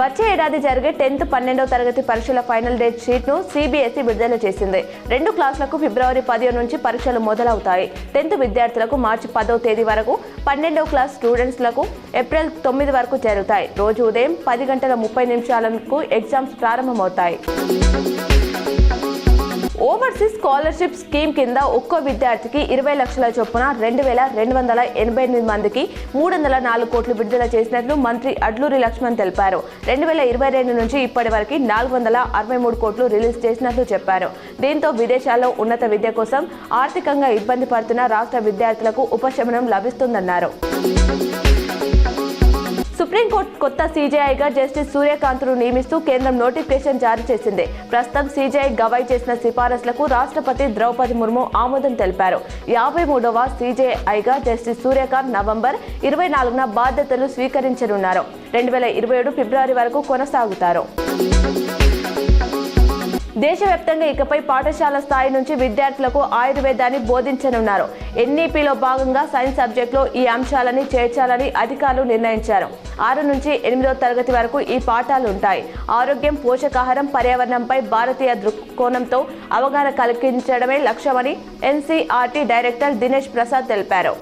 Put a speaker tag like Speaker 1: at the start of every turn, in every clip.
Speaker 1: వచ్చే ఏడాది జరిగే 10th 12వ తరగతి పరీక్షల ఫైనల్ డేట్ షీట్ను CBSE విడుదల చేసింది. 2 క్లాసులకు ఫిబ్రవరి 15 నుంచి పరీక్షలు మొదలవుతాయి. 10th విద్యార్థులకు మార్చి 10వ తేదీ వరకు, 12వ క్లాస్ స్టూడెంట్స్లకు ఏప్రిల్ 9 వరకు జరుగుతాయి. రోజు ఉదయం 10:30 ఎగ్జామ్స్ ప్రారంభమవుతాయి. ఓవర్సీస్ స్కాలర్షిప్ స్కీమ్ కింద ఒక్కో విద్యార్థికి 20 లక్షల చొప్పున 2,288 మందికి 304 కోట్లు విడుదల చేసినట్లు మంత్రి అడ్లూరి లక్ష్మణ్ తెలిపారు. 2022 నుంచి ఇప్పటి వరకు 463 కోట్లు రిలీజ్ చేసినట్లు చెప్పారు. దీంతో విదేశాల్లో ఉన్నత విద్య కోసం ఆర్థికంగా ఇబ్బంది పడుతున్న రాష్ట్ర విద్యార్థులకు ఉపశమనం లభిస్తుందన్నారు. సుప్రీంకోర్టు కొత్త CJIగా జస్టిస్ సూర్యకాంత్ను నియమిస్తూ కేంద్రం నోటిఫికేషన్ జారీ చేసింది. ప్రస్తుతం CJI గవాయి చేసిన సిఫారసులకు రాష్ట్రపతి ద్రౌపది ముర్ము ఆమోదం తెలిపారు. 53వ CJIగా జస్టిస్ సూర్యకాంత్ నవంబర్ 24న బాధ్యతలు స్వీకరించనున్నారు. 2027 ఫిబ్రవరి వరకు కొనసాగుతారు. దేశవ్యాప్తంగా ఇకపై పాఠశాల స్థాయి నుంచి విద్యార్థులకు ఆయుర్వేదాన్ని బోధించనున్నారు. NEPలో భాగంగా సైన్స్ సబ్జెక్టులో ఈ అంశాలని చేర్చాలని అధికారులు నిర్ణయించారు. 6 నుంచి 8వ తరగతి వరకు ఈ పాఠాలు ఉంటాయి. ఆరోగ్యం, పోషకాహారం, పర్యావరణంపై భారతీయ దృక్కోణంతో అవగాహన కలిగించడమే లక్ష్యమని NCERT డైరెక్టర్ దినేష్ ప్రసాద్ తెలిపారు.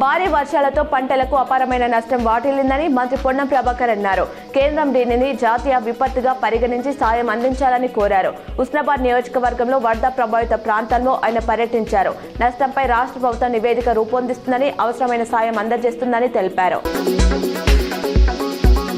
Speaker 1: భారీ వర్షాలతో పంటలకు అపారమైన నష్టం వాటిల్లిందని మంత్రి పొన్నం ప్రభాకర్ అన్నారు. కేంద్రం దీనిని జాతీయ విపత్తుగా పరిగణించి సాయం అందించాలని కోరారు. హుస్నాబాద్ నియోజకవర్గంలో వరద ప్రభావిత ప్రాంతాల్లో ఆయన పర్యటించారు. నష్టంపై రాష్ట్ర ప్రభుత్వం నివేదిక రూపొందిస్తుందని, అవసరమైన సాయం అందజేస్తుందని తెలిపారు.